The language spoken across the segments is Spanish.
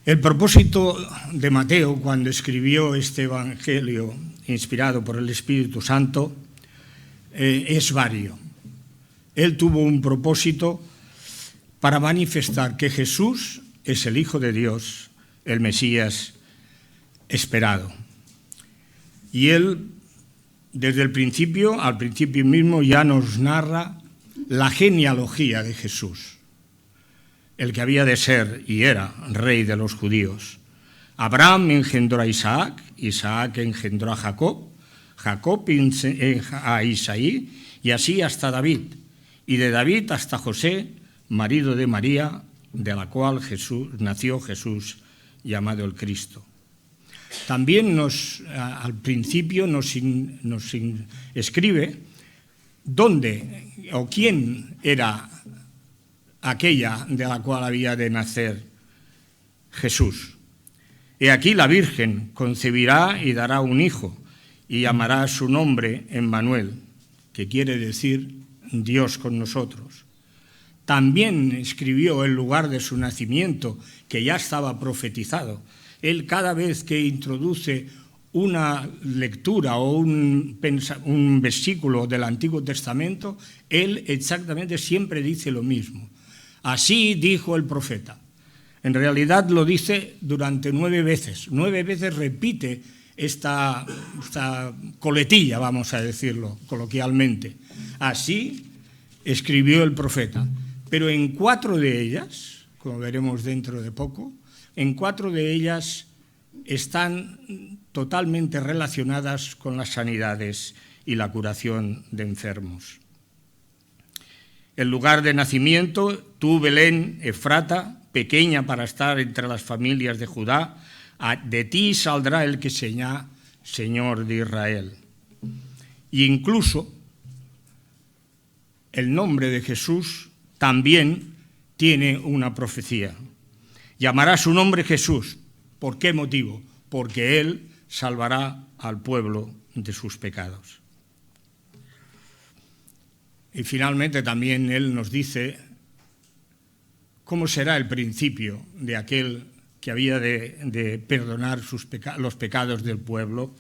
El propósito de Mateo cuando escribió este Evangelio inspirado por el Espíritu Santo es vario. Él tuvo un propósito para manifestar que Jesús es el Hijo de Dios, el Mesías esperado. Y él, desde el principio, al principio mismo, ya nos narra la genealogía de Jesús, el que había de ser y era rey de los judíos. Abraham engendró a Isaac, Isaac engendró a Jacob, Jacob a Isaí, y así hasta David, y de David hasta José, marido de María, de la cual nació Jesús, llamado el Cristo. También al principio nos escribe dónde o quién era aquella de la cual había de nacer Jesús. He aquí la Virgen concebirá y dará un hijo, y llamará su nombre Emmanuel, que quiere decir Dios con nosotros. También escribió el lugar de su nacimiento, que ya estaba profetizado. Él, cada vez que introduce una lectura o un versículo del Antiguo Testamento, él exactamente siempre dice lo mismo. Así dijo el profeta. En realidad lo dice durante 9 veces. 9 veces repite esta coletilla, vamos a decirlo coloquialmente. Así escribió el profeta. Pero en 4 de ellas, como veremos dentro de poco, en 4 de ellas están totalmente relacionadas con las sanidades y la curación de enfermos. El lugar de nacimiento, tú, Belén, Efrata, pequeña para estar entre las familias de Judá, de ti saldrá el que será Señor de Israel. Y incluso el nombre de Jesús también tiene una profecía. Llamará su nombre Jesús. ¿Por qué motivo? Porque Él salvará al pueblo de sus pecados. Y finalmente también Él nos dice cómo será el principio de aquel que había de perdonar los pecados del pueblo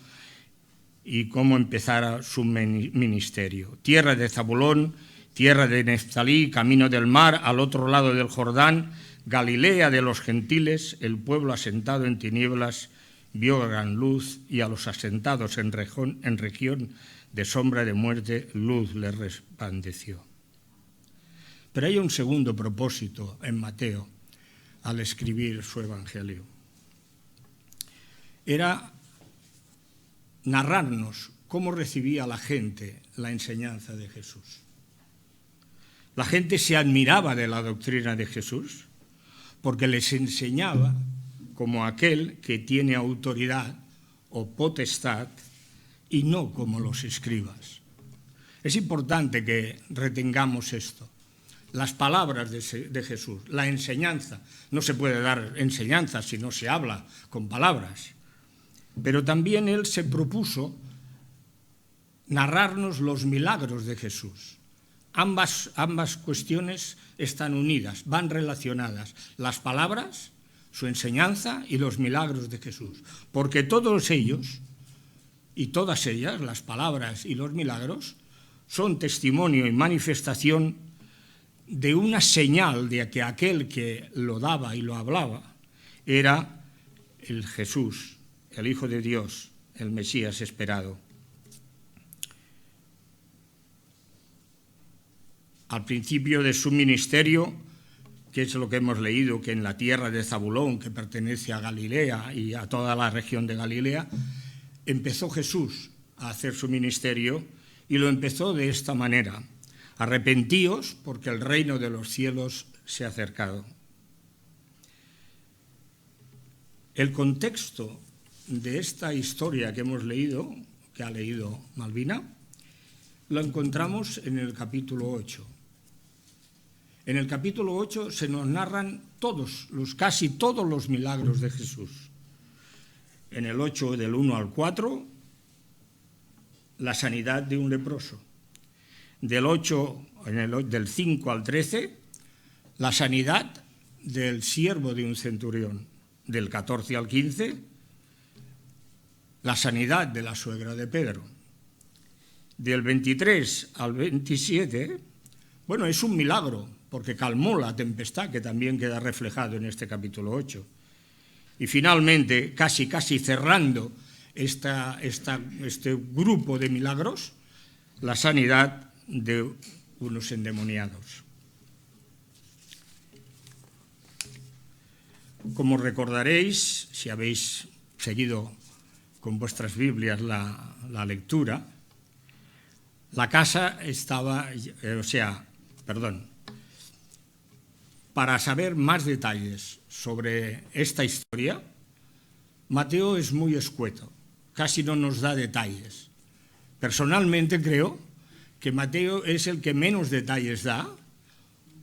y cómo empezara su ministerio. Tierra de Zabulón, tierra de Neftalí, camino del mar, al otro lado del Jordán, Galilea de los gentiles, el pueblo asentado en tinieblas vio gran luz, y a los asentados en región de sombra de muerte, luz les resplandeció. Pero hay un segundo propósito en Mateo al escribir su evangelio. Era narrarnos cómo recibía la gente la enseñanza de Jesús. La gente se admiraba de la doctrina de Jesús porque les enseñaba como aquel que tiene autoridad o potestad y no como los escribas. Es importante que retengamos esto. Las palabras de Jesús, la enseñanza. No se puede dar enseñanza si no se habla con palabras. Pero también Él se propuso narrarnos los milagros de Jesús. Ambas cuestiones están unidas, van relacionadas. Las palabras, su enseñanza y los milagros de Jesús. Porque todos ellos y todas ellas, las palabras y los milagros, son testimonio y manifestación de una señal de que aquel que lo daba y lo hablaba era el Jesús, el Hijo de Dios, el Mesías esperado. Al principio de su ministerio, que es lo que hemos leído, que en la tierra de Zabulón, que pertenece a Galilea y a toda la región de Galilea, empezó Jesús a hacer su ministerio y lo empezó de esta manera: arrepentíos porque el reino de los cielos se ha acercado. El contexto de esta historia que hemos leído, que ha leído Malvina, lo encontramos en el capítulo 8. En el capítulo 8 se nos narran casi todos los milagros de Jesús. En el 8, del 1 al 4, la sanidad de un leproso. Del 5 al 13, la sanidad del siervo de un centurión. del 14 al 15, la sanidad de la suegra de Pedro. Del 23 al 27, bueno, es un milagro, porque calmó la tempestad, que también queda reflejado en este capítulo 8. Y finalmente, casi cerrando este grupo de milagros, la sanidad de unos endemoniados. Como recordaréis, si habéis seguido con vuestras Biblias la lectura, la casa estaba, para saber más detalles sobre esta historia, Mateo es muy escueto, casi no nos da detalles. Personalmente creo que Mateo es el que menos detalles da,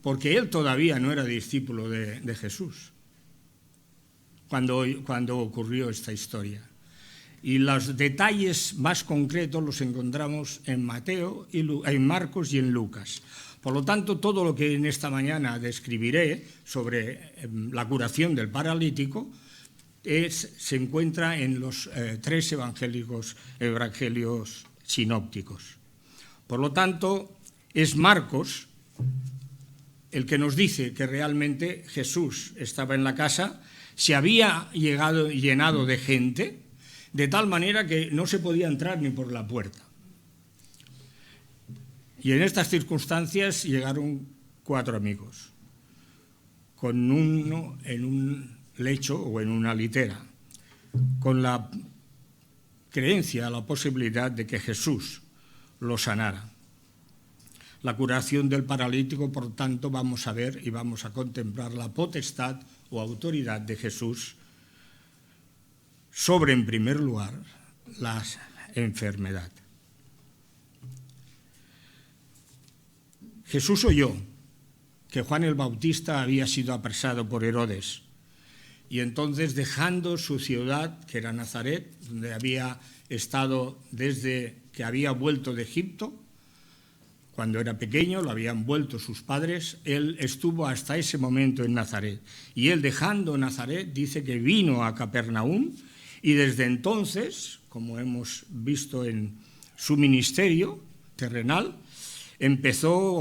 porque él todavía no era discípulo de Jesús cuando ocurrió esta historia. Y los detalles más concretos los encontramos en Mateo, en Marcos y en Lucas. Por lo tanto, todo lo que en esta mañana describiré sobre la curación del paralítico se encuentra en los tres evangelios sinópticos. Por lo tanto, es Marcos el que nos dice que realmente Jesús estaba en la casa, se había llenado de gente, de tal manera que no se podía entrar ni por la puerta. Y en estas circunstancias llegaron 4 amigos, con uno en un lecho o en una litera, con la creencia, la posibilidad de que Jesús lo sanara. La curación del paralítico, por tanto, vamos a ver y vamos a contemplar la potestad o autoridad de Jesús sobre, en primer lugar, la enfermedad. Jesús oyó que Juan el Bautista había sido apresado por Herodes, y entonces, dejando su ciudad, que era Nazaret, donde había estado desde que había vuelto de Egipto, cuando era pequeño, lo habían vuelto sus padres, él estuvo hasta ese momento en Nazaret. Y él, dejando Nazaret, dice que vino a Capernaum, y desde entonces, como hemos visto en su ministerio terrenal,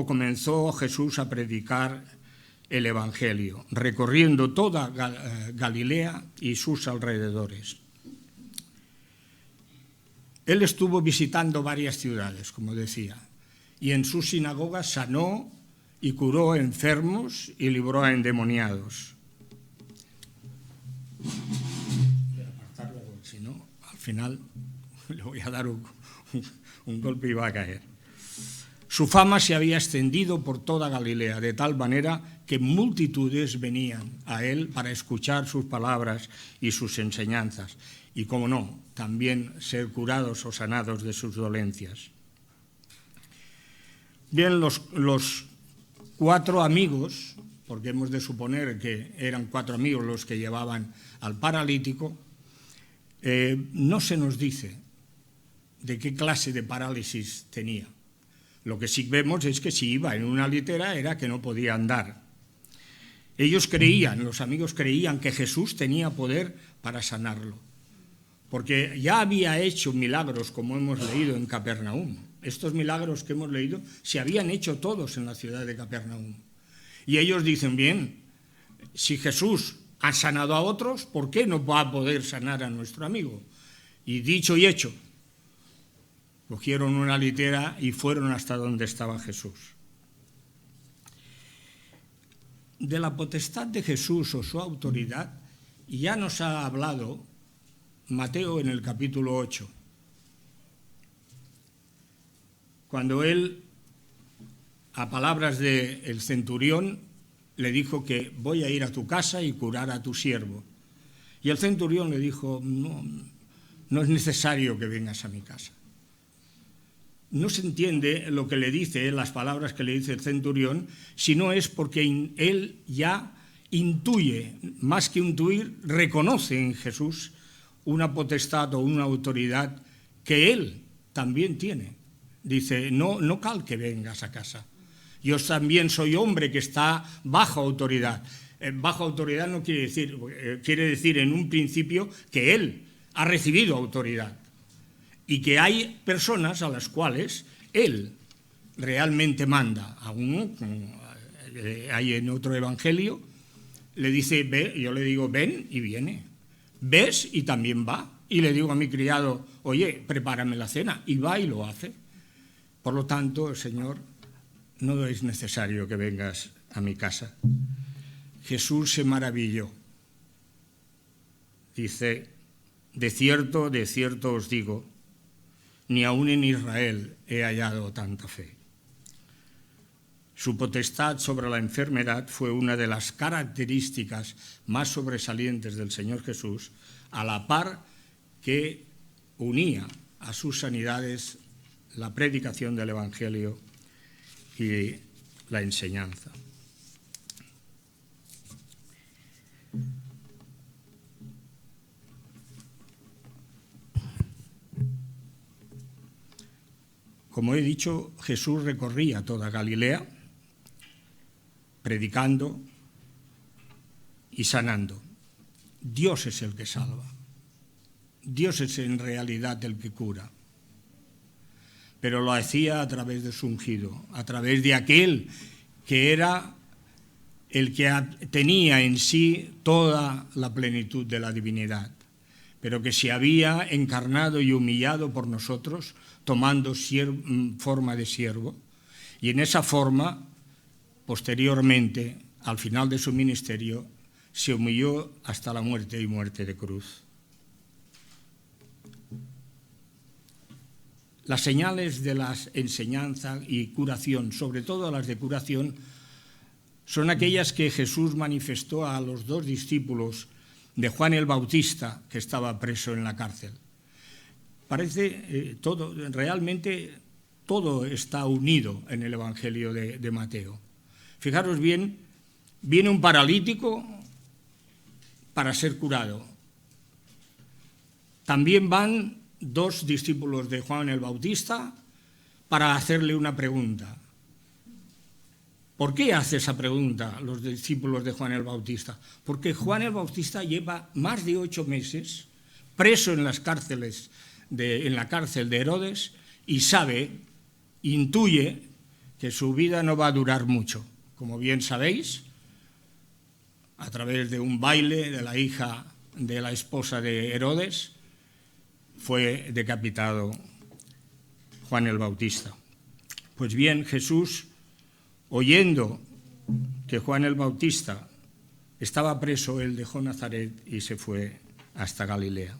comenzó Jesús a predicar el Evangelio, recorriendo toda Galilea y sus alrededores. Él estuvo visitando varias ciudades, como decía, y en sus sinagogas sanó y curó enfermos y libró a endemoniados. Voy a apartarlo, porque si no, al final le voy a dar un golpe y va a caer. Su fama se había extendido por toda Galilea, de tal manera que multitudes venían a él para escuchar sus palabras y sus enseñanzas, y, como no, también ser curados o sanados de sus dolencias. Bien, los 4 amigos, porque hemos de suponer que eran 4 amigos los que llevaban al paralítico, no se nos dice de qué clase de parálisis tenía. Lo que sí vemos es que si iba en una litera era que no podía andar. Los amigos creían que Jesús tenía poder para sanarlo, porque ya había hecho milagros, como hemos leído en Capernaum. Estos milagros que hemos leído se habían hecho todos en la ciudad de Capernaum. Y ellos dicen, bien, si Jesús ha sanado a otros, ¿por qué no va a poder sanar a nuestro amigo? Y dicho y hecho, cogieron una litera y fueron hasta donde estaba Jesús. De la potestad de Jesús o su autoridad ya nos ha hablado Mateo en el capítulo 8. Cuando él, a palabras del centurión, le dijo que voy a ir a tu casa y curar a tu siervo. Y el centurión le dijo, no es necesario que vengas a mi casa. No se entiende lo que le dice, las palabras que le dice el centurión, si no es porque él ya intuye, más que intuir, reconoce en Jesús una potestad o una autoridad que él también tiene. Dice, no cal que vengas a casa. Yo también soy hombre que está bajo autoridad. bajo autoridad no quiere decir en un principio que él ha recibido autoridad y que hay personas a las cuales él realmente manda. A uno, hay en otro evangelio, le dice, ve, yo le digo, ven, y viene. Ves, y también va. Y le digo a mi criado, oye, prepárame la cena, y va y lo hace. Por lo tanto, Señor, no es necesario que vengas a mi casa. Jesús se maravilló. Dice, de cierto os digo, ni aun en Israel he hallado tanta fe. Su potestad sobre la enfermedad fue una de las características más sobresalientes del Señor Jesús, a la par que unía a sus sanidades la predicación del Evangelio y la enseñanza. Como he dicho, Jesús recorría toda Galilea, predicando y sanando. Dios es el que salva. Dios es en realidad el que cura. Pero lo hacía a través de su ungido, a través de aquel que era el que tenía en sí toda la plenitud de la divinidad, pero que se había encarnado y humillado por nosotros, tomando forma de siervo, y en esa forma, posteriormente, al final de su ministerio, se humilló hasta la muerte y muerte de cruz. Las señales de la enseñanza y curación, sobre todo las de curación, son aquellas que Jesús manifestó a los dos discípulos de Juan el Bautista, que estaba preso en la cárcel. Parece realmente todo está unido en el Evangelio de Mateo. Fijaros bien, viene un paralítico para ser curado. También van dos discípulos de Juan el Bautista para hacerle una pregunta. ¿Por qué hace esa pregunta los discípulos de Juan el Bautista? Porque Juan el Bautista lleva más de 8 meses preso en las cárceles en la cárcel de Herodes y intuye que su vida no va a durar mucho. Como bien sabéis, a través de un baile de la hija de la esposa de Herodes, fue decapitado Juan el Bautista. Pues bien, Jesús, oyendo que Juan el Bautista estaba preso, él dejó Nazaret y se fue hasta Galilea.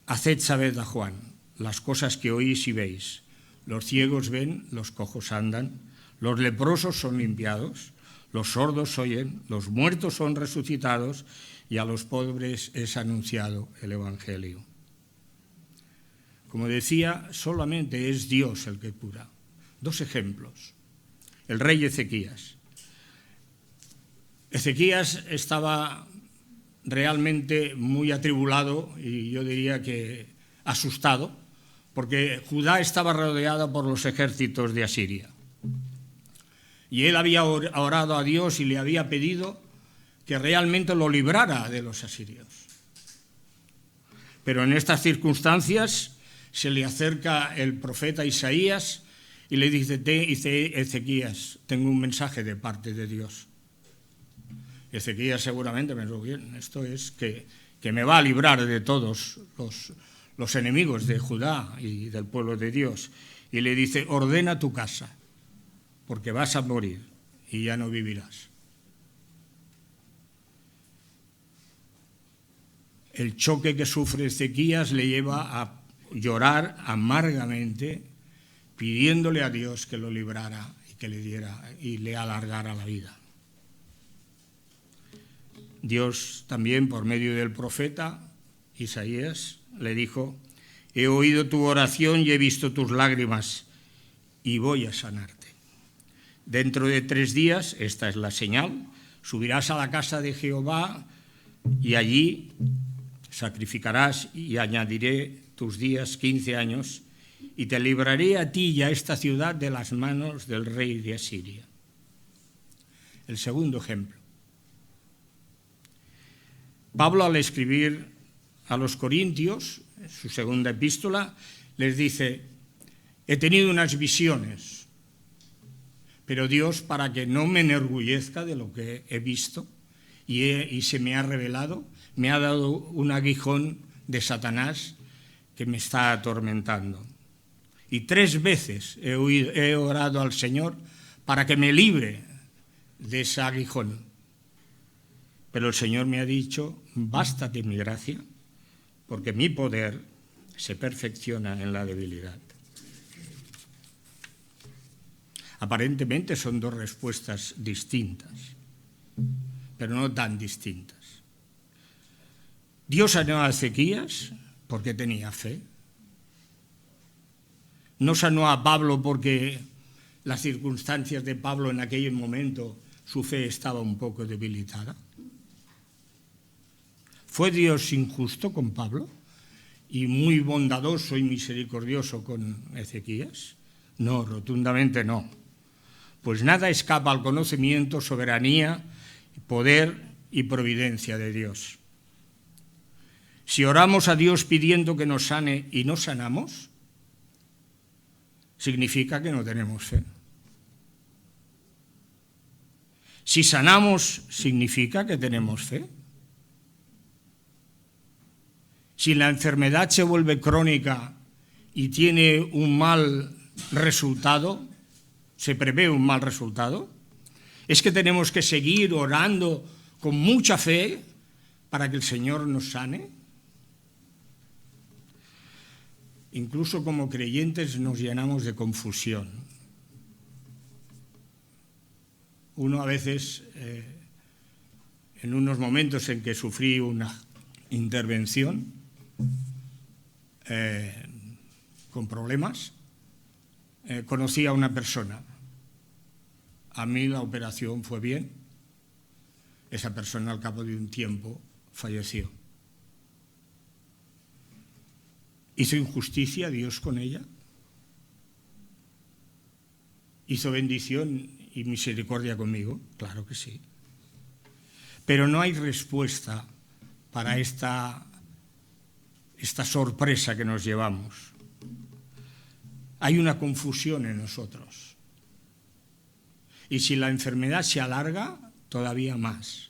Haced saber a Juan las cosas que oís y veis. Los ciegos ven, los cojos andan, los leprosos son limpiados, los sordos oyen, los muertos son resucitados y a los pobres es anunciado el Evangelio. Como decía, solamente es Dios el que cura. 2 ejemplos. El rey Ezequías. Ezequías estaba realmente muy atribulado y yo diría que asustado, porque Judá estaba rodeada por los ejércitos de Asiria. Y él había orado a Dios y le había pedido que realmente lo librara de los asirios. Pero en estas circunstancias se le acerca el profeta Isaías y le dice, Ezequías, tengo un mensaje de parte de Dios. Ezequías seguramente pensó, bien, esto es que me va a librar de todos los enemigos de Judá y del pueblo de Dios. Y le dice, ordena tu casa, porque vas a morir y ya no vivirás. El choque que sufre Ezequías le lleva a llorar amargamente, pidiéndole a Dios que lo librara y que le diera y le alargara la vida. Dios también, por medio del profeta Isaías, le dijo, he oído tu oración y he visto tus lágrimas y voy a sanarte. Dentro de 3 días, esta es la señal, subirás a la casa de Jehová y allí sacrificarás y añadiré tus días 15 años y te libraré a ti y a esta ciudad de las manos del rey de Asiria. el segundo ejemplo. Pablo, al escribir a los Corintios, su segunda epístola, les dice: he tenido unas visiones, pero Dios, para que no me enorgullezca de lo que he visto y se me ha revelado, me ha dado un aguijón de Satanás que me está atormentando. Y 3 veces he orado al Señor para que me libre de ese aguijón. Pero el Señor me ha dicho: bástate mi gracia, porque mi poder se perfecciona en la debilidad. Aparentemente son 2 respuestas distintas, pero no tan distintas. Dios sanó a Ezequías porque tenía fe. No sanó a Pablo porque las circunstancias de Pablo en aquel momento, su fe estaba un poco debilitada. ¿Fue Dios injusto con Pablo y muy bondadoso y misericordioso con Ezequías? No, rotundamente no. Pues nada escapa al conocimiento, soberanía, poder y providencia de Dios. Si oramos a Dios pidiendo que nos sane y no sanamos, significa que no tenemos fe. Si sanamos, significa que tenemos fe. Si la enfermedad se vuelve crónica y tiene un mal resultado, se prevé un mal resultado, es que tenemos que seguir orando con mucha fe para que el Señor nos sane. Incluso como creyentes nos llenamos de confusión. Uno a veces, en unos momentos en que sufrí una intervención con problemas, conocí a una persona. A mí la operación fue bien. Esa persona al cabo de un tiempo falleció. ¿Hizo injusticia Dios con ella? ¿Hizo bendición y misericordia conmigo? Claro que sí. Pero no hay respuesta para esta sorpresa que nos llevamos. Hay una confusión en nosotros. Y si la enfermedad se alarga, todavía más.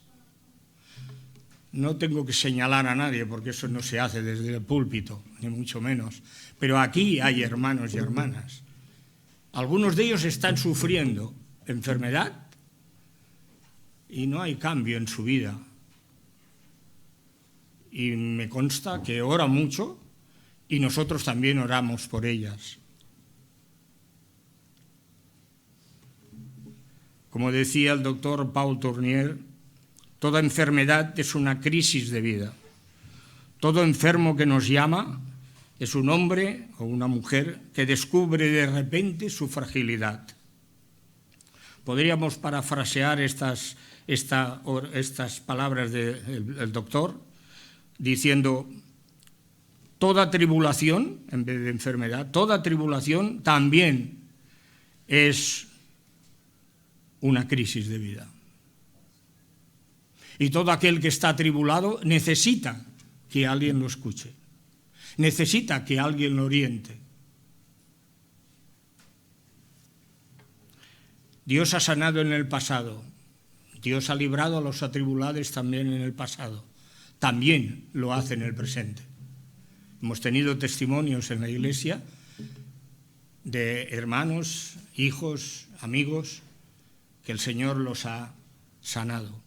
No tengo que señalar a nadie, porque eso no se hace desde el púlpito, ni mucho menos. Pero aquí hay hermanos y hermanas. Algunos de ellos están sufriendo enfermedad y no hay cambio en su vida. Y me consta que ora mucho y nosotros también oramos por ellas. Como decía el doctor Paul Tournier, toda enfermedad es una crisis de vida. Todo enfermo que nos llama es un hombre o una mujer que descubre de repente su fragilidad. Podríamos parafrasear estas palabras del doctor diciendo: toda tribulación, en vez de enfermedad, toda tribulación también es una crisis de vida. Y todo aquel que está atribulado necesita que alguien lo escuche, necesita que alguien lo oriente. Dios ha sanado en el pasado, Dios ha librado a los atribulados también en el pasado, también lo hace en el presente. Hemos tenido testimonios en la Iglesia de hermanos, hijos, amigos, que el Señor los ha sanado.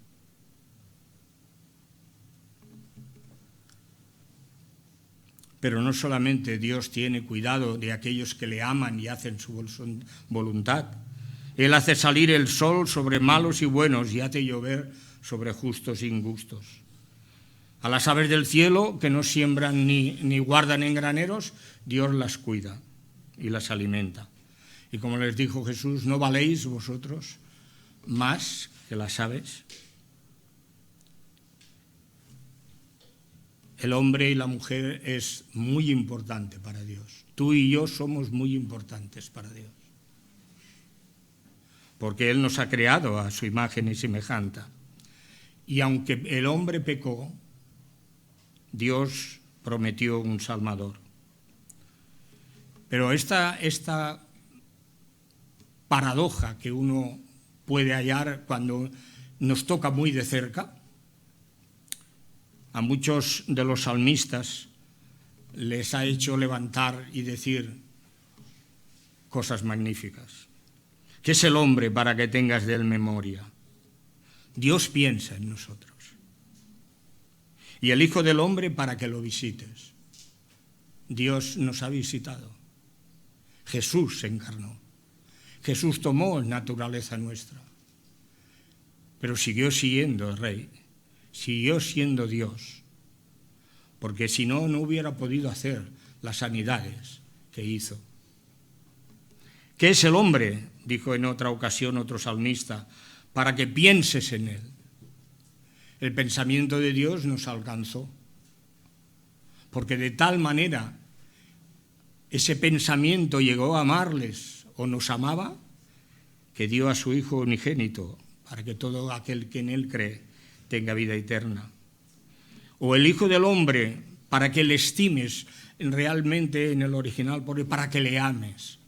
Pero no solamente Dios tiene cuidado de aquellos que le aman y hacen su voluntad. Él hace salir el sol sobre malos y buenos y hace llover sobre justos e injustos. A las aves del cielo, que no siembran ni guardan en graneros, Dios las cuida y las alimenta. Y como les dijo Jesús: ¿no valéis vosotros más que las aves? El hombre y la mujer es muy importante para Dios. Tú y yo somos muy importantes para Dios. porque Él nos ha creado a su imagen y semejanza. Y aunque el hombre pecó, Dios prometió un Salvador. Pero esta paradoja que uno puede hallar cuando nos toca muy de cerca, a muchos de los salmistas les ha hecho levantar y decir cosas magníficas. ¿Qué es el hombre para que tengas de él memoria? Dios piensa en nosotros. Y el Hijo del Hombre para que lo visites. Dios nos ha visitado. Jesús se encarnó. Jesús tomó naturaleza nuestra. Pero siguió siendo Rey. Siguió siendo Dios. Porque si no, no hubiera podido hacer las sanidades que hizo. ¿Qué es el hombre?, dijo en otra ocasión otro salmista, para que pienses en él. El pensamiento de Dios nos alcanzó, porque de tal manera ese pensamiento llegó a amarles o nos amaba, que dio a su Hijo unigénito, para que todo aquel que en él cree tenga vida eterna. O el Hijo del Hombre, para que le estimes realmente en el original, para que le ames.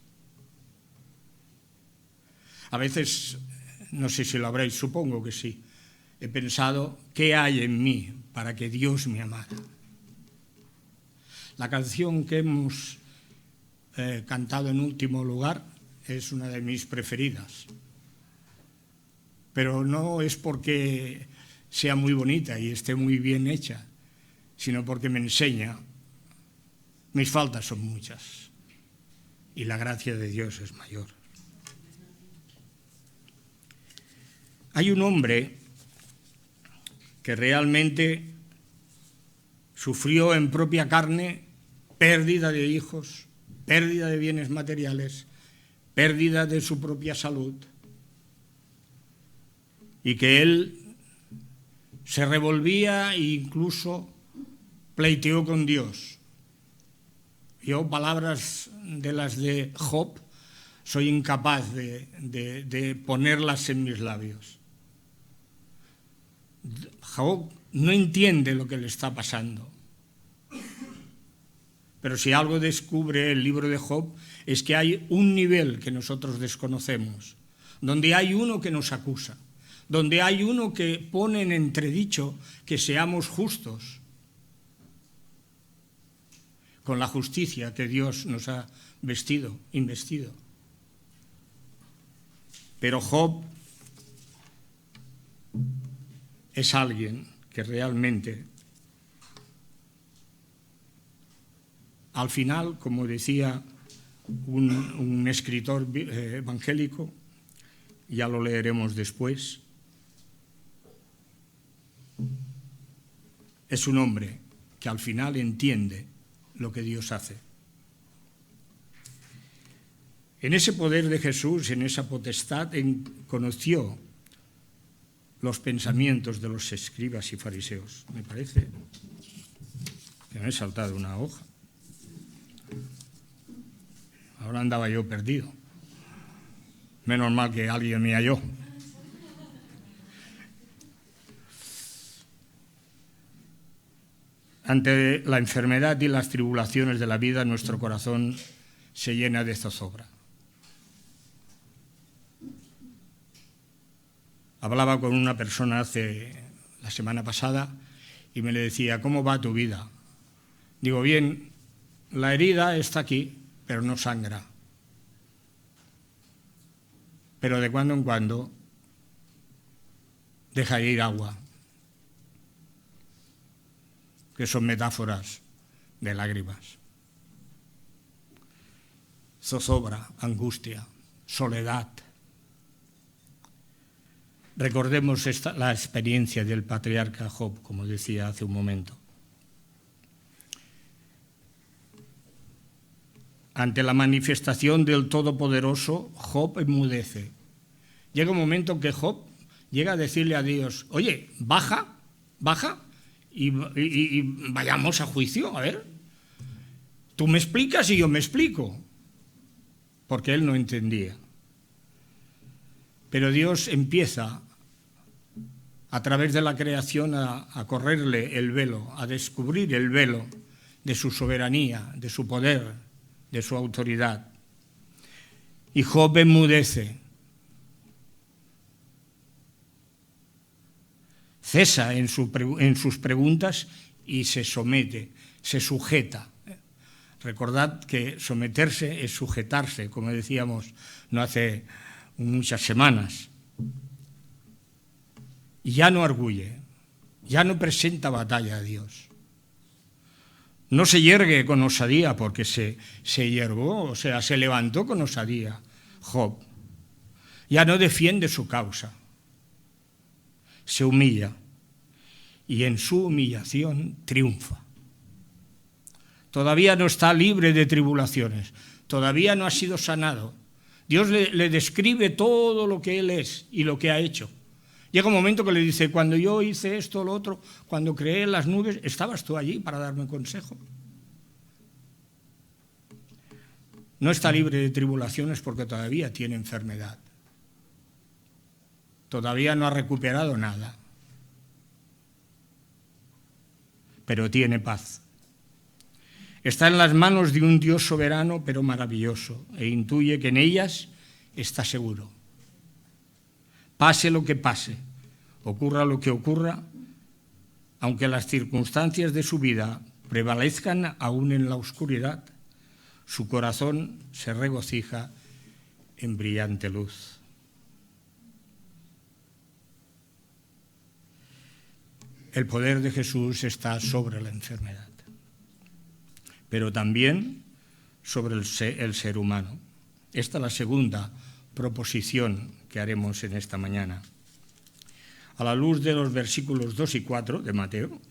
A veces, no sé si lo habréis, supongo que sí, he pensado, ¿qué hay en mí para que Dios me amara? La canción que hemos cantado en último lugar es una de mis preferidas, pero no es porque sea muy bonita y esté muy bien hecha, sino porque me enseña, mis faltas son muchas y la gracia de Dios es mayor. Hay un hombre que realmente sufrió en propia carne pérdida de hijos, pérdida de bienes materiales, pérdida de su propia salud, y que él se revolvía e incluso pleiteó con Dios. Yo, palabras de las de Job, soy incapaz de ponerlas en mis labios. Job no entiende lo que le está pasando. Pero si algo descubre el libro de Job es que hay un nivel que nosotros desconocemos, donde hay uno que nos acusa, donde hay uno que pone en entredicho que seamos justos con la justicia que Dios nos ha investido. Pero Job es alguien que realmente, al final, como decía un escritor evangélico, ya lo leeremos después, es un hombre que al final entiende lo que Dios hace. En ese poder de Jesús, en esa potestad, conoció los pensamientos de los escribas y fariseos. Me parece que me he saltado una hoja. Ahora andaba yo perdido. Menos mal que alguien me halló. Ante la enfermedad y las tribulaciones de la vida, nuestro corazón se llena de zozobra. Hablaba con una persona la semana pasada y me le decía, ¿cómo va tu vida? Digo, bien, la herida está aquí, pero no sangra. Pero de cuando en cuando deja ir agua, que son metáforas de lágrimas. Zozobra, angustia, soledad. Recordemos la experiencia del patriarca Job, como decía hace un momento. Ante la manifestación del Todopoderoso, Job enmudece. Llega un momento que Job llega a decirle a Dios, oye, baja y vayamos a juicio, a ver. Tú me explicas y yo me explico. Porque él no entendía. Pero Dios empieza a través de la creación a correrle el velo, a descubrir el velo de su soberanía, de su poder, de su autoridad. Y Job enmudece, cesa en sus preguntas y se somete, se sujeta. Recordad que someterse es sujetarse, como decíamos no hace muchas semanas. Y ya no arguye, ya no presenta batalla a Dios. No se yergue con osadía, porque se yergó, o sea, se levantó con osadía Job. Ya no defiende su causa, se humilla y en su humillación triunfa. Todavía no está libre de tribulaciones, todavía no ha sido sanado. Dios le describe todo lo que él es y lo que ha hecho. Llega un momento que le dice, cuando yo hice esto o lo otro, cuando creé las nubes, ¿estabas tú allí para darme consejo? No está libre de tribulaciones porque todavía tiene enfermedad. Todavía no ha recuperado nada. Pero tiene paz. Está en las manos de un Dios soberano pero maravilloso e intuye que en ellas está seguro. Pase lo que pase, ocurra lo que ocurra, aunque las circunstancias de su vida prevalezcan aún en la oscuridad, su corazón se regocija en brillante luz. El poder de Jesús está sobre la enfermedad, pero también sobre el ser humano. Esta es la segunda proposición que haremos en esta mañana. A la luz de los versículos 2 y 4 de Mateo,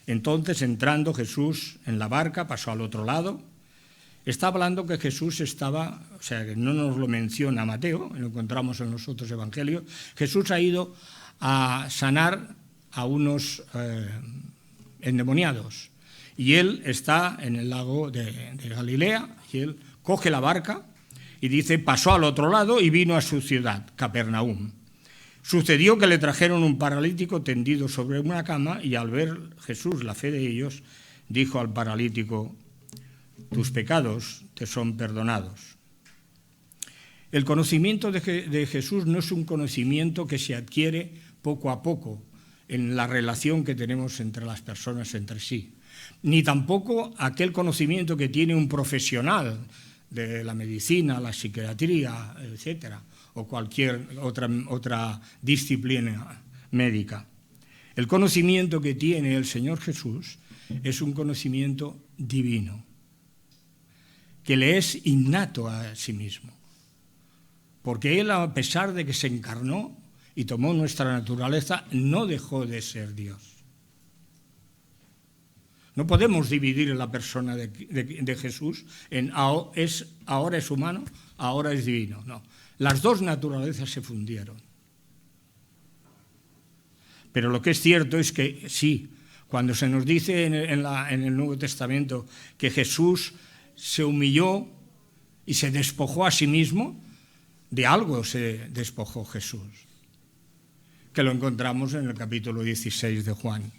entonces entrando Jesús en la barca, pasó al otro lado. Está hablando que Jesús estaba, o sea, que no nos lo menciona Mateo, lo encontramos en los otros evangelios. Jesús ha ido a sanar a unos endemoniados y él está en el lago de Galilea y él coge la barca y dice, pasó al otro lado y vino a su ciudad, Capernaum. Sucedió que le trajeron un paralítico tendido sobre una cama y al ver Jesús la fe de ellos, dijo al paralítico, tus pecados te son perdonados. El conocimiento de Jesús no es un conocimiento que se adquiere poco a poco en la relación que tenemos entre las personas entre sí, ni tampoco aquel conocimiento que tiene un profesional de la medicina, la psiquiatría, etcétera, o cualquier otra disciplina médica. El conocimiento que tiene el Señor Jesús es un conocimiento divino, que le es innato a sí mismo, porque Él, a pesar de que se encarnó y tomó nuestra naturaleza, no dejó de ser Dios. No podemos dividir la persona de Jesús en ahora es humano, ahora es divino. No, las dos naturalezas se fundieron. Pero lo que es cierto es que sí, cuando se nos dice en el Nuevo Testamento que Jesús se humilló y se despojó a sí mismo, de algo se despojó Jesús, que lo encontramos en el capítulo 16 de Juan,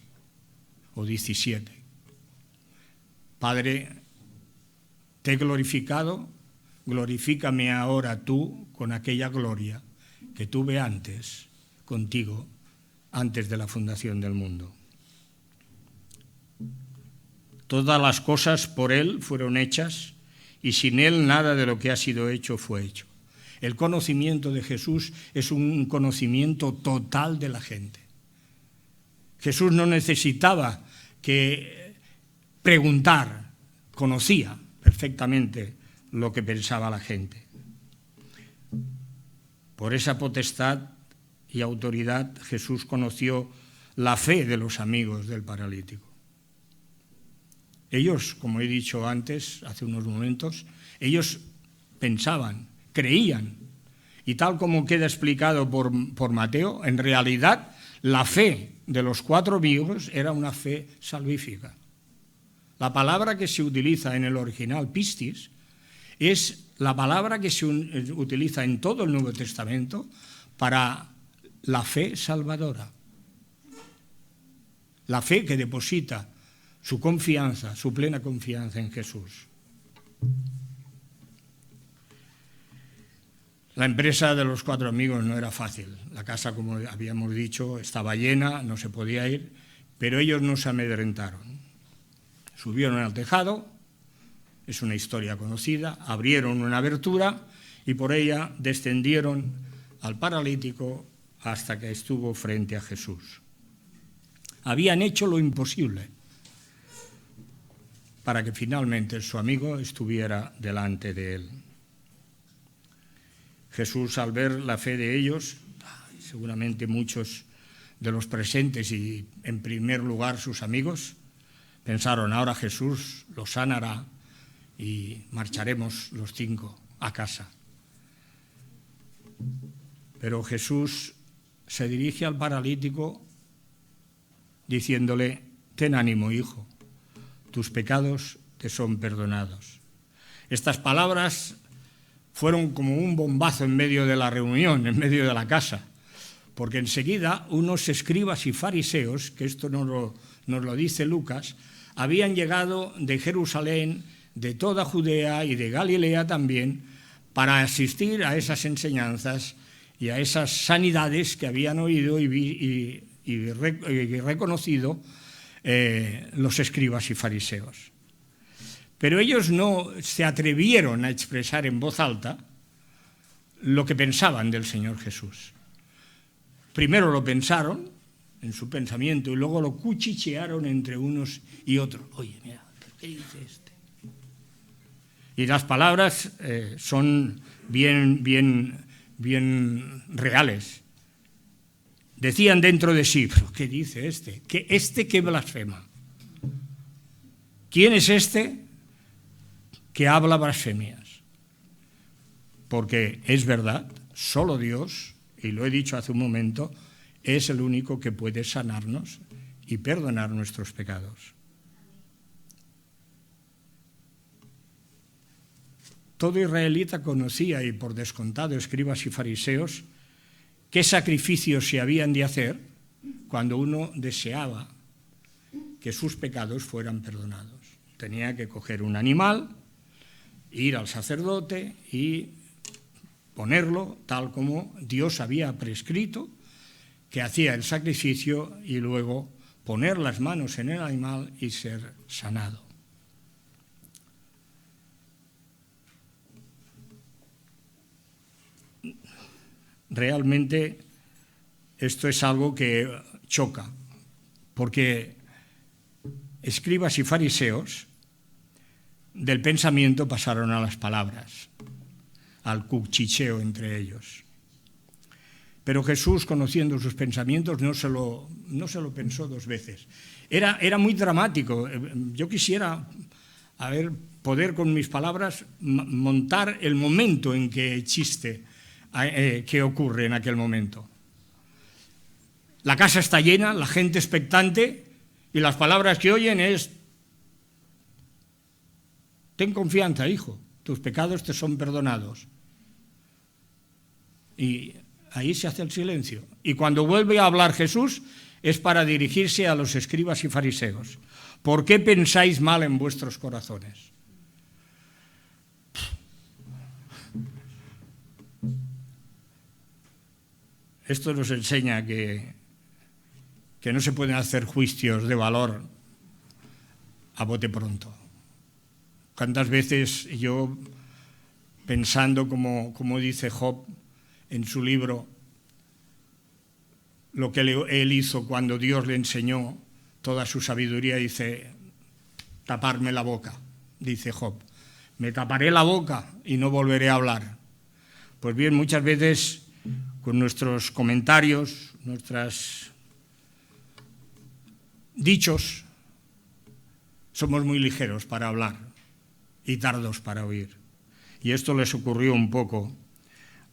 o 17. Padre, te he glorificado, glorifícame ahora tú con aquella gloria que tuve antes contigo, antes de la fundación del mundo. Todas las cosas por Él fueron hechas y sin Él nada de lo que ha sido hecho fue hecho. El conocimiento de Jesús es un conocimiento total de la gente. Jesús no necesitaba que preguntar, conocía perfectamente lo que pensaba la gente. Por esa potestad y autoridad Jesús conoció la fe de los amigos del paralítico. Ellos, como he dicho antes, hace unos momentos, ellos pensaban, creían, y tal como queda explicado por Mateo, en realidad la fe de los 4 amigos era una fe salvífica. La palabra que se utiliza en el original pistis es la palabra que se utiliza en todo el Nuevo Testamento para la fe salvadora. La fe que deposita su confianza, su plena confianza en Jesús. La empresa de los 4 amigos no era fácil. La casa, como habíamos dicho, estaba llena, no se podía ir, pero ellos no se amedrentaron. Subieron al tejado, es una historia conocida, abrieron una abertura y por ella descendieron al paralítico hasta que estuvo frente a Jesús. Habían hecho lo imposible para que finalmente su amigo estuviera delante de él. Jesús, al ver la fe de ellos, seguramente muchos de los presentes y en primer lugar sus amigos, pensaron, ahora Jesús los sanará y marcharemos los 5 a casa. Pero Jesús se dirige al paralítico diciéndole, ten ánimo, hijo, tus pecados te son perdonados. Estas palabras fueron como un bombazo en medio de la reunión, en medio de la casa, porque enseguida unos escribas y fariseos, que esto nos lo dice Lucas, habían llegado de Jerusalén, de toda Judea y de Galilea también, para asistir a esas enseñanzas y a esas sanidades que habían oído y reconocido los escribas y fariseos. Pero ellos no se atrevieron a expresar en voz alta lo que pensaban del Señor Jesús. Primero lo pensaron en su pensamiento y luego lo cuchichearon entre unos y otros. Oye, mira, ¿qué dice este? Y las palabras son bien reales. Decían dentro de sí, ¿pero qué dice este? ¿Qué blasfema? ¿Quién es este que habla blasfemias? Porque es verdad, solo Dios, y lo he dicho hace un momento, es el único que puede sanarnos y perdonar nuestros pecados. Todo israelita conocía, y por descontado escribas y fariseos, qué sacrificios se habían de hacer cuando uno deseaba que sus pecados fueran perdonados. Tenía que coger un animal, ir al sacerdote y ponerlo tal como Dios había prescrito, que hacía el sacrificio y luego poner las manos en el animal y ser sanado. Realmente esto es algo que choca, porque escribas y fariseos del pensamiento pasaron a las palabras, al cuchicheo entre ellos. Pero Jesús, conociendo sus pensamientos, no se lo pensó 2 veces. Era muy dramático. Yo quisiera poder con mis palabras montar el momento en que existe, que ocurre en aquel momento. La casa está llena, la gente expectante, y las palabras que oyen es: ten confianza, hijo, tus pecados te son perdonados. Y ahí se hace el silencio. Y cuando vuelve a hablar Jesús es para dirigirse a los escribas y fariseos. ¿Por qué pensáis mal en vuestros corazones? Esto nos enseña que no se pueden hacer juicios de valor a bote pronto. ¿Cuántas veces yo, pensando como dice Job en su libro, lo que él hizo cuando Dios le enseñó toda su sabiduría, dice, taparme la boca, dice Job, me taparé la boca y no volveré a hablar. Pues bien, muchas veces con nuestros comentarios, nuestros dichos, somos muy ligeros para hablar y tardos para oír. Y esto les ocurrió un poco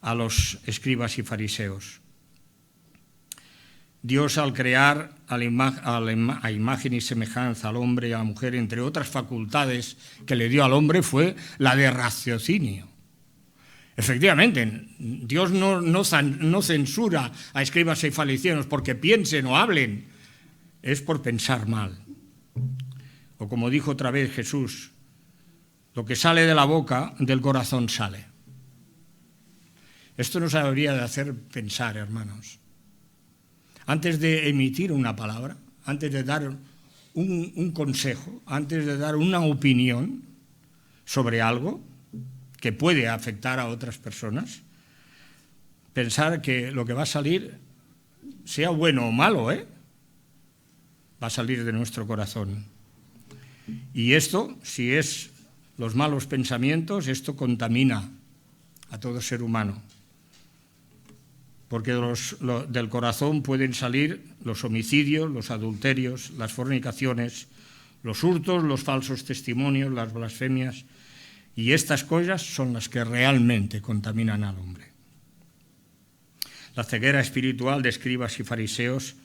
a los escribas y fariseos. Dios, al crear a imagen y semejanza al hombre y a la mujer, entre otras facultades que le dio al hombre, fue la de raciocinio. Efectivamente, Dios no censura a escribas y fariseos porque piensen o hablen, es por pensar mal. O como dijo otra vez Jesús, lo que sale de la boca, del corazón sale. Esto nos habría de hacer pensar, hermanos. Antes de emitir una palabra, antes de dar un consejo, antes de dar una opinión sobre algo que puede afectar a otras personas, pensar que lo que va a salir, sea bueno o malo, va a salir de nuestro corazón. Y esto, si es los malos pensamientos, esto contamina a todo ser humano. Porque del corazón pueden salir los homicidios, los adulterios, las fornicaciones, los hurtos, los falsos testimonios, las blasfemias, y estas cosas son las que realmente contaminan al hombre. La ceguera espiritual de escribas y fariseos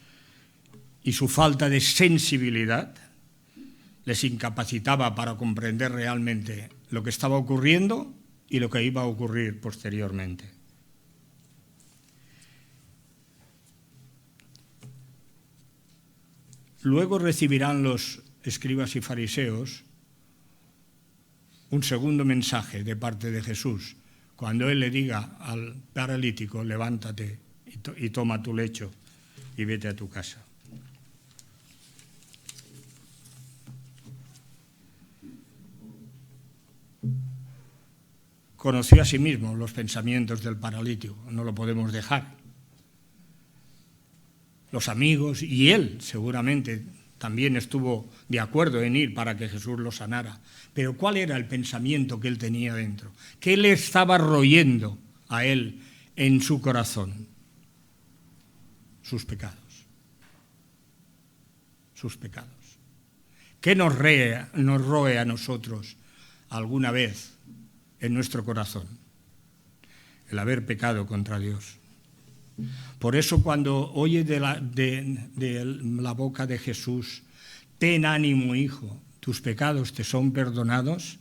y su falta de sensibilidad les incapacitaba para comprender realmente lo que estaba ocurriendo y lo que iba a ocurrir posteriormente. Luego recibirán los escribas y fariseos un segundo mensaje de parte de Jesús, cuando Él le diga al paralítico, levántate y toma tu lecho y vete a tu casa. Conoció a sí mismo los pensamientos del paralítico, no lo podemos dejar. Los amigos y él seguramente también estuvo de acuerdo en ir para que Jesús lo sanara. Pero ¿cuál era el pensamiento que él tenía dentro? ¿Qué le estaba royendo a él en su corazón? Sus pecados. Sus pecados. ¿Qué nos roe a nosotros alguna vez en nuestro corazón? El haber pecado contra Dios. Por eso cuando oye de la boca de Jesús, ten ánimo, hijo, tus pecados te son perdonados,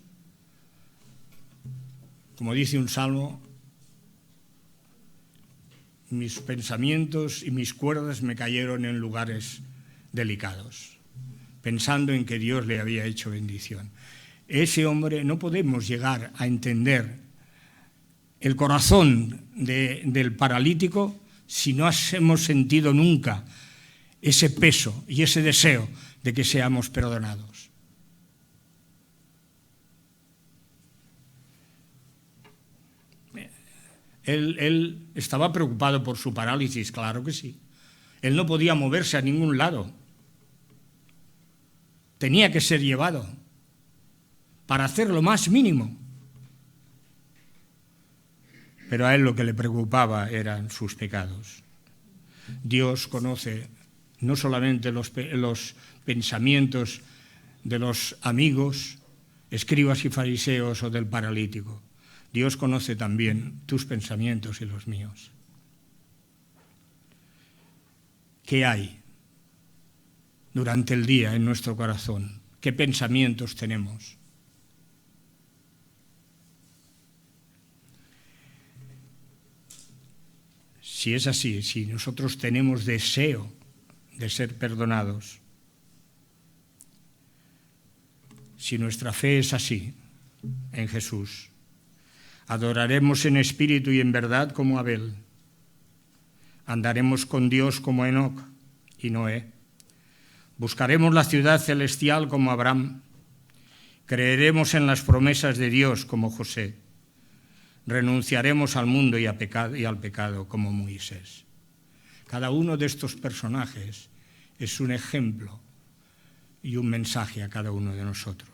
como dice un salmo, mis pensamientos y mis cuerdas me cayeron en lugares delicados, pensando en que Dios le había hecho bendición. Ese hombre, no podemos llegar a entender el corazón del paralítico si no hemos sentido nunca ese peso y ese deseo de que seamos perdonados. Él estaba preocupado por su parálisis, claro que sí. Él no podía moverse a ningún lado. Tenía que ser llevado para hacer lo más mínimo. Pero a él lo que le preocupaba eran sus pecados. Dios conoce no solamente los pensamientos de los amigos, escribas y fariseos o del paralítico. Dios conoce también tus pensamientos y los míos. ¿Qué hay durante el día en nuestro corazón? ¿Qué pensamientos tenemos? Si es así, si nosotros tenemos deseo de ser perdonados, si nuestra fe es así en Jesús, adoraremos en espíritu y en verdad como Abel, andaremos con Dios como Enoc y Noé, buscaremos la ciudad celestial como Abraham, creeremos en las promesas de Dios como José, renunciaremos al mundo y al pecado como Moisés. Cada uno de estos personajes es un ejemplo y un mensaje a cada uno de nosotros.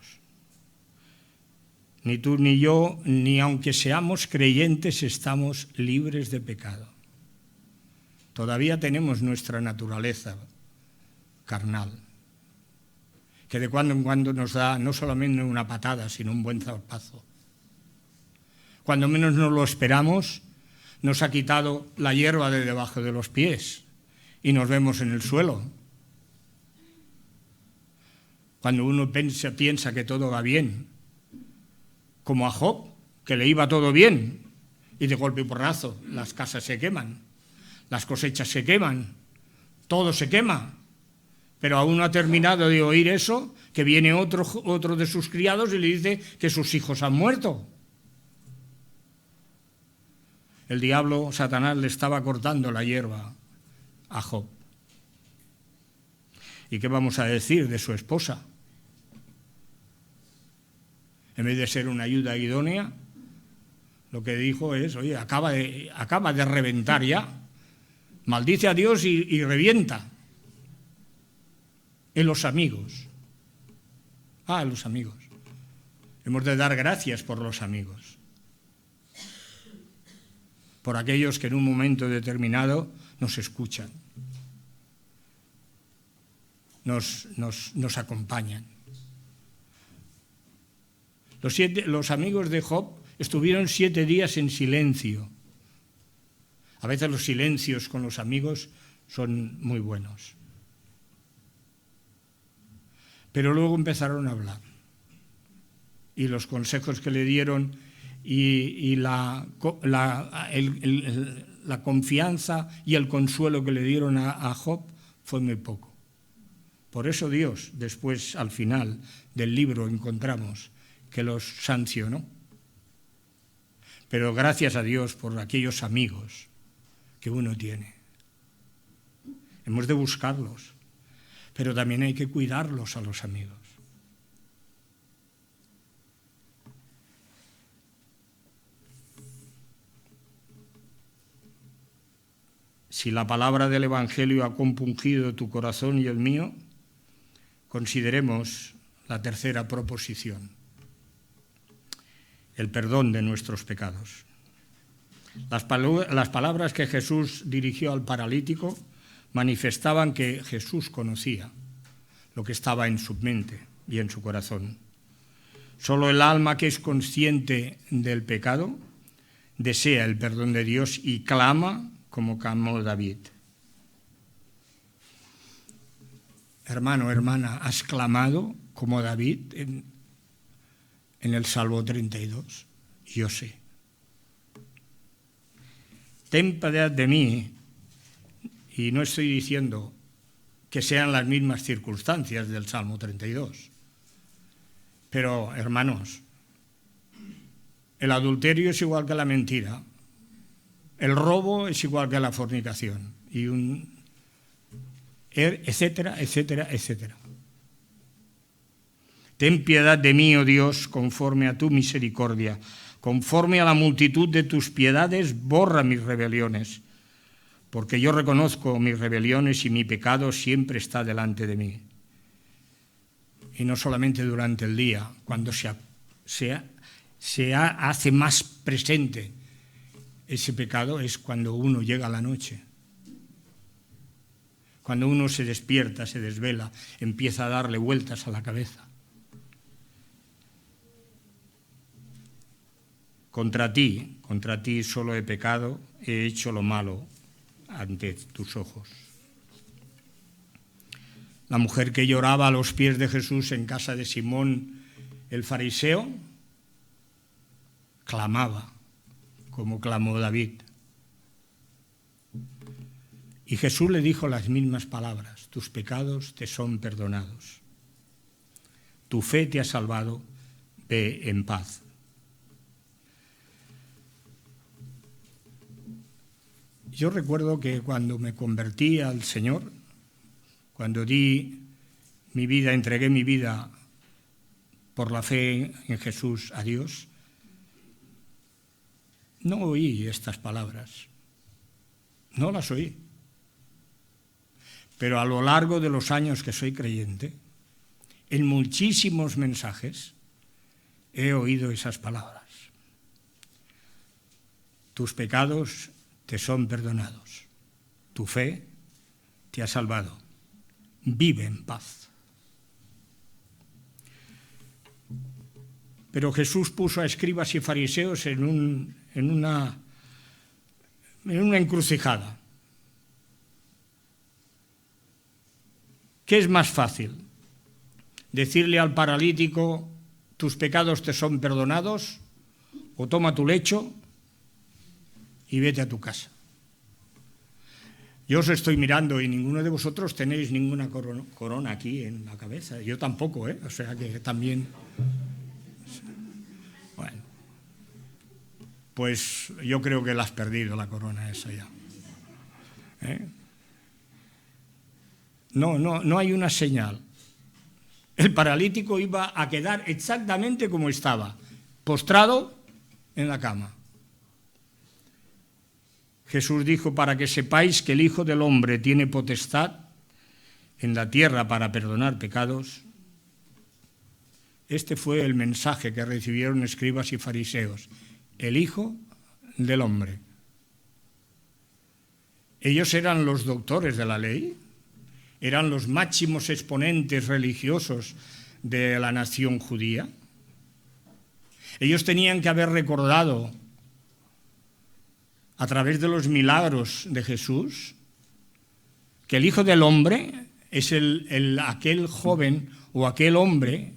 Ni tú ni yo, ni aunque seamos creyentes, estamos libres de pecado. Todavía tenemos nuestra naturaleza carnal, que de cuando en cuando nos da no solamente una patada, sino un buen zarpazo. Cuando menos nos lo esperamos, nos ha quitado la hierba de debajo de los pies y nos vemos en el suelo. Cuando uno piensa que todo va bien, como a Job, que le iba todo bien, y de golpe y porrazo las casas se queman, las cosechas se queman, todo se quema. Pero aún no ha terminado de oír eso, que viene otro de sus criados y le dice que sus hijos han muerto. El diablo, Satanás, le estaba cortando la hierba a Job. ¿Y qué vamos a decir de su esposa? En vez de ser una ayuda idónea, lo que dijo es, oye, acaba de reventar ya. Maldice a Dios y revienta. En los amigos. En los amigos. Hemos de dar gracias por los amigos. Por aquellos que en un momento determinado nos escuchan. Nos acompañan. Los amigos de Job estuvieron 7 días en silencio. A veces los silencios con los amigos son muy buenos. Pero luego empezaron a hablar. Y los consejos que le dieron y la confianza y el consuelo que le dieron a Job fue muy poco. Por eso Dios, después, al final del libro, encontramos que los sancionó. Pero gracias a Dios por aquellos amigos que uno tiene. Hemos de buscarlos, pero también hay que cuidarlos a los amigos. Si la palabra del Evangelio ha compungido tu corazón y el mío, consideremos la tercera proposición, el perdón de nuestros pecados. Las palabras que Jesús dirigió al paralítico manifestaban que Jesús conocía lo que estaba en su mente y en su corazón. Solo el alma que es consciente del pecado desea el perdón de Dios y clama como clamó David. Hermano, hermana, ¿has clamado como David en el Salmo 32? Yo sé. Ten piedad de mí, y no estoy diciendo que sean las mismas circunstancias del Salmo 32, pero, hermanos, el adulterio es igual que la mentira, el robo es igual que la fornicación, y etcétera, etcétera, etcétera. Ten piedad de mí, oh Dios, conforme a tu misericordia. Conforme a la multitud de tus piedades, borra mis rebeliones. Porque yo reconozco mis rebeliones y mi pecado siempre está delante de mí. Y no solamente durante el día, cuando se hace más presente ese pecado, es cuando uno llega a la noche. Cuando uno se despierta, se desvela, empieza a darle vueltas a la cabeza. Contra ti solo he pecado, he hecho lo malo ante tus ojos. La mujer que lloraba a los pies de Jesús en casa de Simón el fariseo, clamaba, como clamó David. Y Jesús le dijo las mismas palabras: tus pecados te son perdonados. Tu fe te ha salvado, ve en paz. Yo recuerdo que cuando me convertí al Señor, cuando di mi vida, entregué mi vida por la fe en Jesús a Dios, no oí estas palabras, no las oí. Pero a lo largo de los años que soy creyente, en muchísimos mensajes he oído esas palabras. Tus pecados te son perdonados. Tu fe te ha salvado. Vive en paz. Pero Jesús puso a escribas y fariseos en una encrucijada. ¿Qué es más fácil? ¿Decirle al paralítico, tus pecados te son perdonados? ¿O toma tu lecho y vete a tu casa. Yo os estoy mirando y ninguno de vosotros tenéis ninguna corona aquí en la cabeza. Yo tampoco, ¿eh? O sea que también... Bueno, pues yo creo que la has perdido, la corona esa ya. No hay una señal. El paralítico iba a quedar exactamente como estaba, postrado en la cama. Jesús dijo, para que sepáis que el Hijo del Hombre tiene potestad en la tierra para perdonar pecados. Este fue el mensaje que recibieron escribas y fariseos, el Hijo del Hombre. Ellos eran los doctores de la ley, eran los máximos exponentes religiosos de la nación judía. Ellos tenían que haber recordado a través de los milagros de Jesús, que el Hijo del Hombre es aquel joven o aquel hombre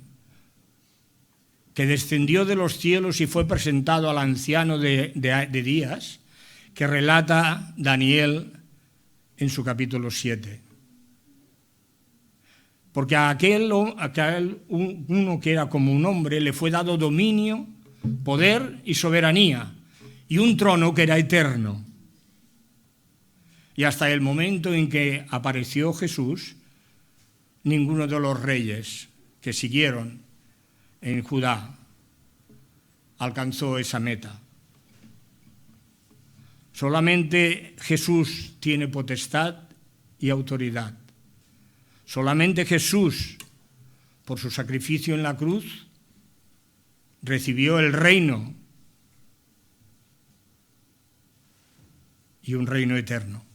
que descendió de los cielos y fue presentado al anciano de días, que relata Daniel en su capítulo 7. Porque a uno que era como un hombre le fue dado dominio, poder y soberanía, y un trono que era eterno. Y hasta el momento en que apareció Jesús, ninguno de los reyes que siguieron en Judá alcanzó esa meta. Solamente Jesús tiene potestad y autoridad. Solamente Jesús, por su sacrificio en la cruz, recibió el reino y un reino eterno.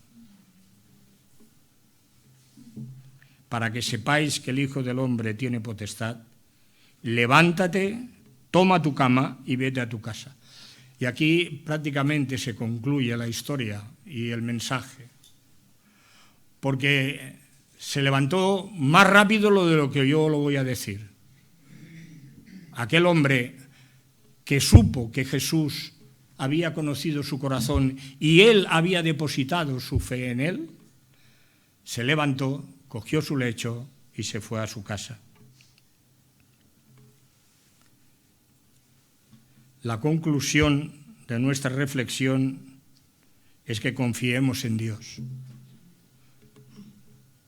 Para que sepáis que el Hijo del Hombre tiene potestad, levántate, toma tu cama y vete a tu casa. Y aquí prácticamente se concluye la historia y el mensaje, porque se levantó más rápido de lo que yo lo voy a decir. Aquel hombre que supo que Jesús había conocido su corazón y él había depositado su fe en él, se levantó, cogió su lecho y se fue a su casa. La conclusión de nuestra reflexión es que confiemos en Dios,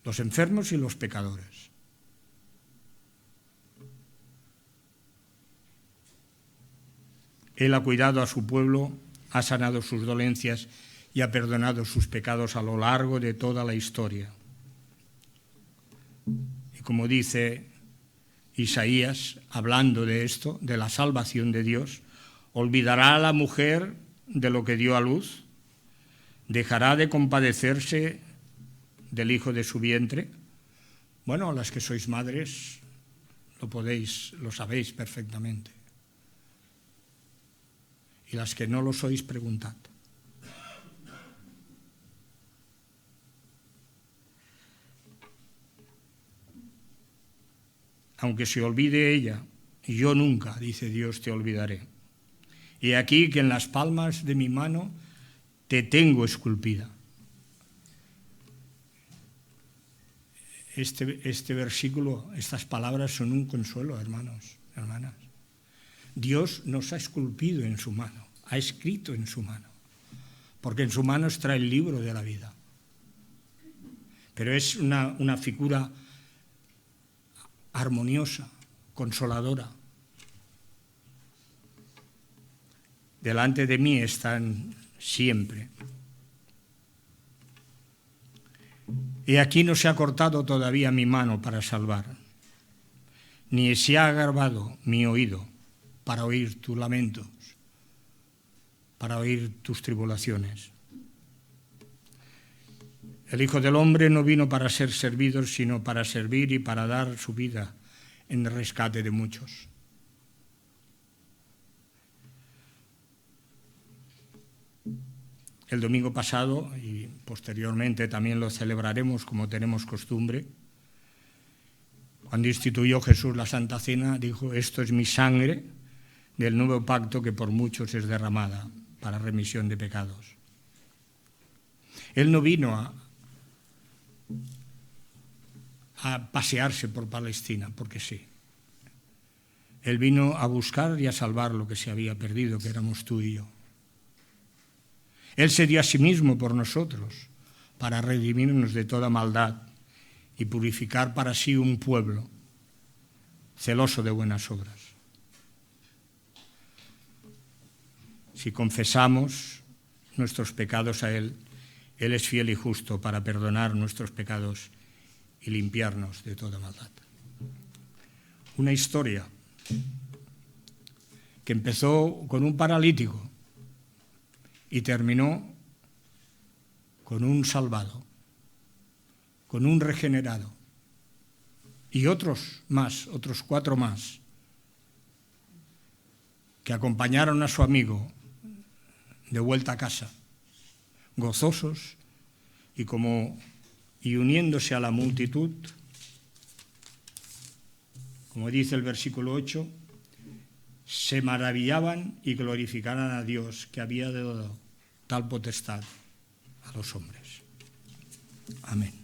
los enfermos y los pecadores. Él ha cuidado a su pueblo, ha sanado sus dolencias y ha perdonado sus pecados a lo largo de toda la historia. Y como dice Isaías, hablando de esto, de la salvación de Dios, olvidará a la mujer de lo que dio a luz, dejará de compadecerse del hijo de su vientre. Bueno, las que sois madres lo sabéis perfectamente. Y las que no lo sois, preguntad. Aunque se olvide ella, yo nunca, dice Dios, te olvidaré. Y aquí que en las palmas de mi mano te tengo esculpida. Este versículo, estas palabras son un consuelo, hermanos, hermanas. Dios nos ha esculpido en su mano, ha escrito en su mano, porque en su mano está el libro de la vida. Pero es una figura armoniosa, consoladora. Delante de mí están siempre. Y aquí no se ha cortado todavía mi mano para salvar, ni se ha agravado mi oído para oír tus lamentos, para oír tus tribulaciones. El Hijo del Hombre no vino para ser servido, sino para servir y para dar su vida en rescate de muchos. El domingo pasado, y posteriormente también lo celebraremos como tenemos costumbre, cuando instituyó Jesús la Santa Cena, dijo: esto es mi sangre del nuevo pacto que por muchos es derramada para remisión de pecados. Él no vino a pasearse por Palestina, porque sí. Él vino a buscar y a salvar lo que se había perdido, que éramos tú y yo. Él se dio a sí mismo por nosotros, para redimirnos de toda maldad y purificar para sí un pueblo celoso de buenas obras. Si confesamos nuestros pecados a Él, Él es fiel y justo para perdonar nuestros pecados y limpiarnos de toda maldad. Una historia que empezó con un paralítico y terminó con un salvado, con un regenerado, y otros 4 más, que acompañaron a su amigo de vuelta a casa, gozosos y uniéndose a la multitud, como dice el versículo 8, se maravillaban y glorificaban a Dios, que había dado tal potestad a los hombres. Amén.